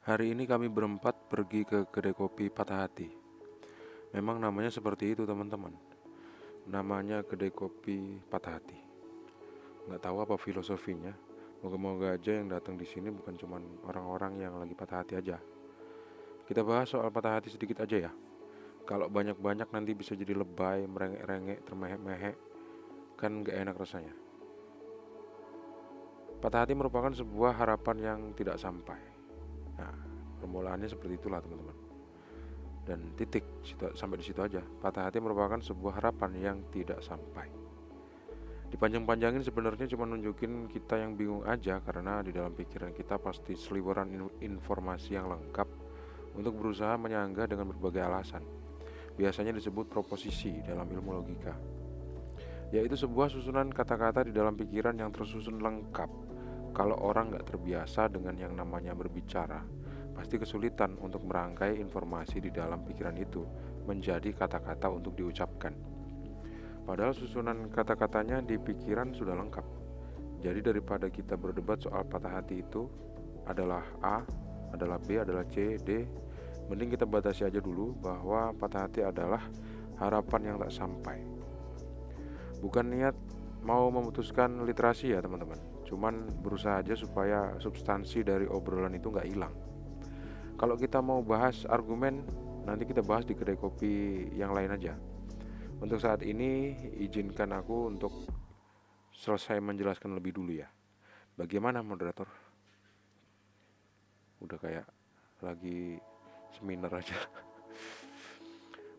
Hari ini kami berempat pergi ke kedai kopi Patah Hati. Memang namanya seperti itu teman-teman. Namanya kedai kopi Patah Hati. Nggak tahu apa filosofinya. Moga-moga aja yang datang di sini bukan cuma orang-orang yang lagi patah hati aja. Kita bahas soal patah hati sedikit aja ya. Kalau banyak-banyak nanti bisa jadi lebay, merengek-rengek, termehek-mehek. Kan nggak enak rasanya. Patah hati merupakan sebuah harapan yang tidak sampai. Nah, permulaannya seperti itulah teman-teman. Dan titik sampai di situ aja. Patah hati merupakan sebuah harapan yang tidak sampai. Dipanjang-panjangin sebenarnya cuma nunjukin kita yang bingung aja, karena di dalam pikiran kita pasti seliweran informasi yang lengkap untuk berusaha menyanggah dengan berbagai alasan. Biasanya disebut proposisi dalam ilmu logika, yaitu sebuah susunan kata-kata di dalam pikiran yang tersusun lengkap. Kalau orang nggak terbiasa dengan yang namanya berbicara, pasti kesulitan untuk merangkai informasi di dalam pikiran itu menjadi kata-kata untuk diucapkan. Padahal susunan kata-katanya di pikiran sudah lengkap. Jadi daripada kita berdebat soal patah hati itu adalah A, adalah B, adalah C, D, mending kita batasi aja dulu bahwa patah hati adalah harapan yang tak sampai. Bukan niat mau memutuskan literasi ya teman-teman, cuman berusaha aja supaya substansi dari obrolan itu nggak hilang. Kalau kita mau bahas argumen, nanti kita bahas di kedai kopi yang lain aja. Untuk saat ini, izinkan aku untuk selesai menjelaskan lebih dulu ya. Bagaimana moderator? Udah kayak lagi seminar aja.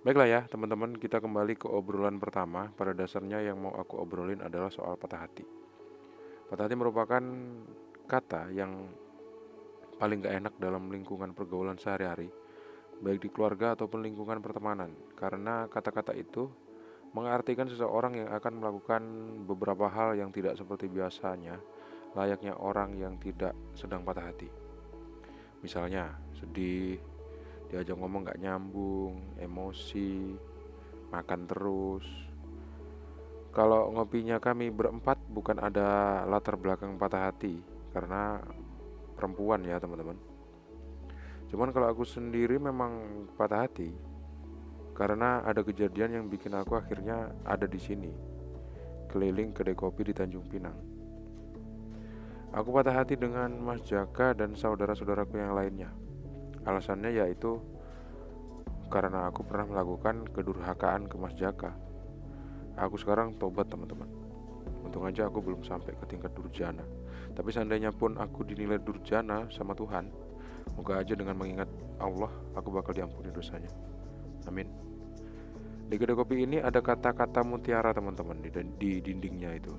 Baiklah ya teman-teman, kita kembali ke obrolan pertama. Pada dasarnya yang mau aku obrolin adalah soal patah hati. Patah hati merupakan kata yang paling gak enak dalam lingkungan pergaulan sehari-hari, baik di keluarga ataupun lingkungan pertemanan. Karena kata-kata itu mengartikan seseorang yang akan melakukan beberapa hal yang tidak seperti biasanya, layaknya orang yang tidak sedang patah hati. Misalnya, sedih, diajak ngomong gak nyambung, emosi, makan terus. Kalau ngopinya kami berempat bukan ada latar belakang patah hati, karena perempuan ya teman-teman. Cuman kalau aku sendiri memang patah hati, karena ada kejadian yang bikin aku akhirnya ada di sini, keliling kedai kopi di Tanjung Pinang. Aku patah hati dengan Mas Jaka dan saudara-saudaraku yang lainnya. Alasannya yaitu karena aku pernah melakukan kedurhakaan ke Mas Jaka. Aku sekarang tobat teman-teman. Untung aja aku belum sampai ke tingkat durjana. Tapi seandainya pun aku dinilai durjana sama Tuhan, moga aja dengan mengingat Allah aku bakal diampuni dosanya. Amin. Di kedai kopi ini ada kata-kata mutiara teman-teman di dindingnya itu.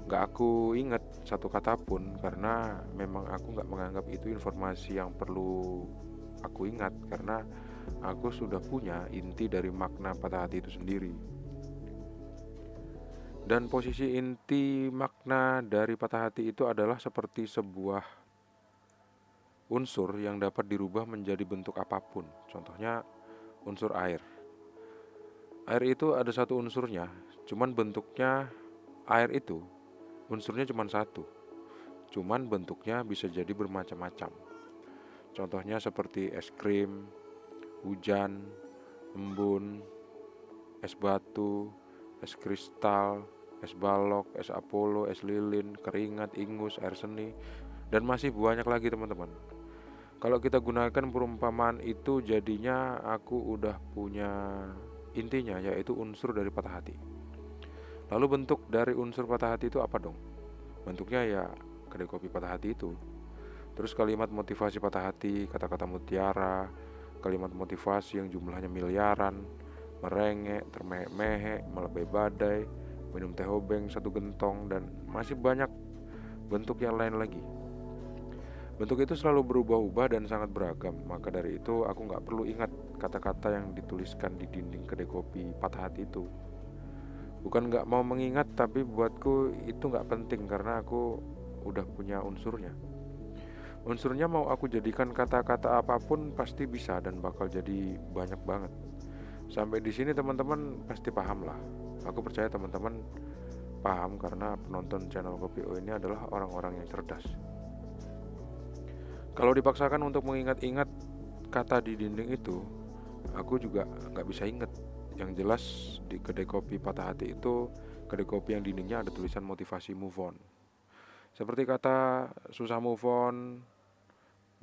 Gak aku ingat satu kata pun, karena memang aku gak menganggap itu informasi yang perlu aku ingat, karena aku sudah punya inti dari makna patah hati itu sendiri. Dan posisi inti makna dari patah hati itu adalah seperti sebuah unsur yang dapat dirubah menjadi bentuk apapun. Contohnya unsur air. Air itu ada satu unsurnya, cuman bentuknya air itu unsurnya cuma satu, cuman bentuknya bisa jadi bermacam-macam. Contohnya seperti es krim, hujan, embun, es batu, es kristal, es balok, es Apollo, es lilin, keringat, ingus, air seni, dan masih banyak lagi teman-teman. Kalau kita gunakan perumpamaan itu, jadinya aku udah punya intinya, yaitu unsur dari patah hati. Lalu bentuk dari unsur patah hati itu apa dong? Bentuknya ya kedai kopi patah hati itu. Terus kalimat motivasi patah hati, kata-kata mutiara, kalimat motivasi yang jumlahnya miliaran, merengek, termehek-mehek, melebay badai, minum teh obeng satu gentong, dan masih banyak bentuk yang lain lagi. Bentuk itu selalu berubah-ubah dan sangat beragam. Maka dari itu aku gak perlu ingat kata-kata yang dituliskan di dinding kedai kopi patah hati itu. Bukan gak mau mengingat, tapi buatku itu gak penting karena aku udah punya unsurnya. Unsurnya mau aku jadikan kata-kata apapun pasti bisa dan bakal jadi banyak banget. Sampai di sini teman-teman pasti paham lah. Aku percaya teman-teman paham karena penonton channel Kopi O ini adalah orang-orang yang cerdas. Kalau dipaksakan untuk mengingat-ingat kata di dinding itu, aku juga nggak bisa inget. Yang jelas di kedai kopi patah hati itu kedai kopi yang dindingnya ada tulisan motivasi move on. Seperti kata susah move on,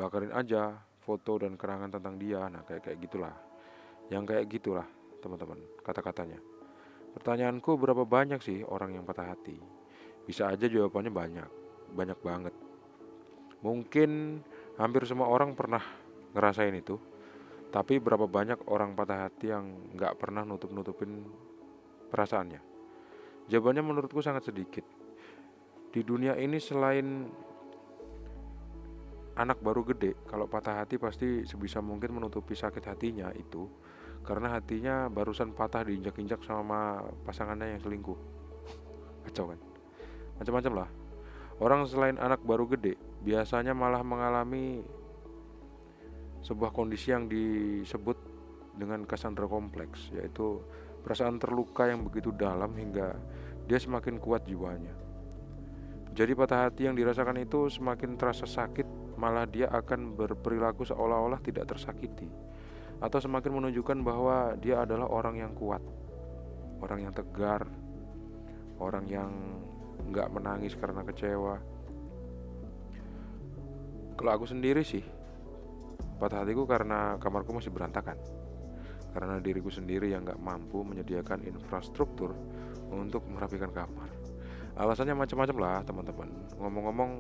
bakarin aja foto dan kenangan tentang dia. Nah, kayak kayak gitulah. Yang kayak gitulah, teman-teman, kata-katanya. Pertanyaanku, berapa banyak sih orang yang patah hati? Bisa aja jawabannya banyak, banyak banget. Mungkin hampir semua orang pernah ngerasain itu. Tapi berapa banyak orang patah hati yang nggak pernah nutup-nutupin perasaannya? Jawabannya menurutku sangat sedikit. Di dunia ini selain anak baru gede, kalau patah hati pasti sebisa mungkin menutupi sakit hatinya itu karena hatinya barusan patah diinjak-injak sama pasangannya yang selingkuh. Kacau kan? Macam-macam lah. Orang selain anak baru gede biasanya malah mengalami sebuah kondisi yang disebut dengan Cassandra kompleks, yaitu perasaan terluka yang begitu dalam hingga dia semakin kuat jiwanya. Jadi patah hati yang dirasakan itu semakin terasa sakit, malah dia akan berperilaku seolah-olah tidak tersakiti, atau semakin menunjukkan bahwa dia adalah orang yang kuat, orang yang tegar, orang yang nggak menangis karena kecewa. Kalau aku sendiri sih, patah hatiku karena kamarku masih berantakan, karena diriku sendiri yang nggak mampu menyediakan infrastruktur untuk merapikan kamar. Alasannya macam-macam lah, teman-teman. Ngomong-ngomong,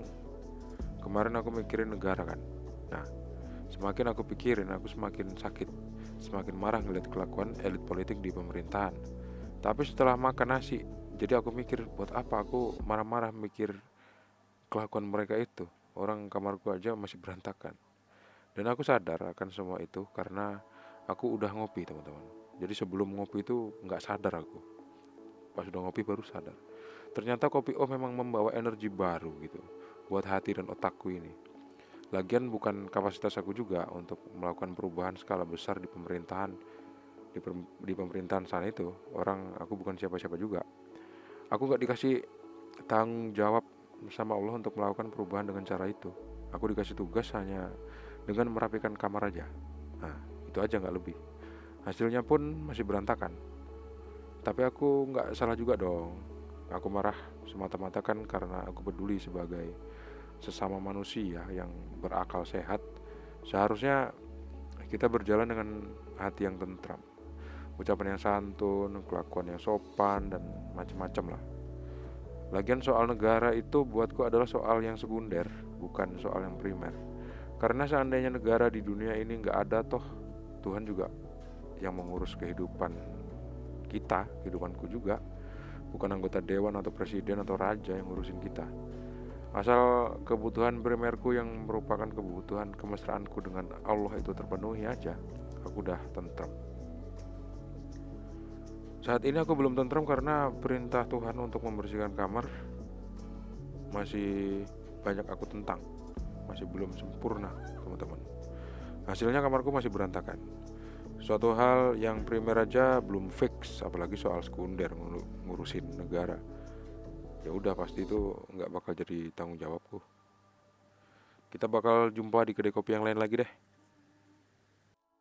kemarin aku mikirin negara kan. Nah, semakin aku pikirin, aku semakin sakit, semakin marah ngeliat kelakuan elit politik di pemerintahan. Tapi setelah makan nasi, jadi aku mikir, buat apa aku marah-marah mikir kelakuan mereka itu. Orang kamarku aja masih berantakan. Dan aku sadar akan semua itu karena aku udah ngopi, teman-teman. Jadi sebelum ngopi itu nggak sadar aku. Pas udah ngopi baru sadar. Ternyata kopi O memang membawa energi baru gitu buat hati dan otakku ini. Lagian bukan kapasitas aku juga untuk melakukan perubahan skala besar di pemerintahan. Di pemerintahan sana itu orang, aku bukan siapa-siapa juga. Aku nggak dikasih tanggung jawab sama Allah untuk melakukan perubahan dengan cara itu. Aku dikasih tugas hanya dengan merapikan kamar aja. Nah, itu aja, nggak lebih. Hasilnya pun masih berantakan. Tapi aku nggak salah juga dong. Aku marah semata-mata kan karena aku peduli sebagai sesama manusia yang berakal sehat. Seharusnya kita berjalan dengan hati yang tentram, ucapan yang santun, kelakuan yang sopan, dan macam-macam lah. Lagian soal negara itu buatku adalah soal yang sekunder, bukan soal yang primer. Karena seandainya negara di dunia ini nggak ada, toh Tuhan juga yang mengurus kehidupan kita, kehidupanku juga. Bukan anggota dewan atau presiden atau raja yang ngurusin kita. Asal kebutuhan primerku yang merupakan kebutuhan kemesraanku dengan Allah itu terpenuhi aja, aku udah tentram. Saat ini aku belum tentram karena perintah Tuhan untuk membersihkan kamar masih banyak aku tentang. Masih belum sempurna, teman-teman. Hasilnya kamarku masih berantakan. Suatu hal yang primer aja belum fix, apalagi soal sekunder ngurusin negara. Ya udah, pasti itu nggak bakal jadi tanggung jawabku. Kita bakal jumpa di kedai kopi yang lain lagi deh.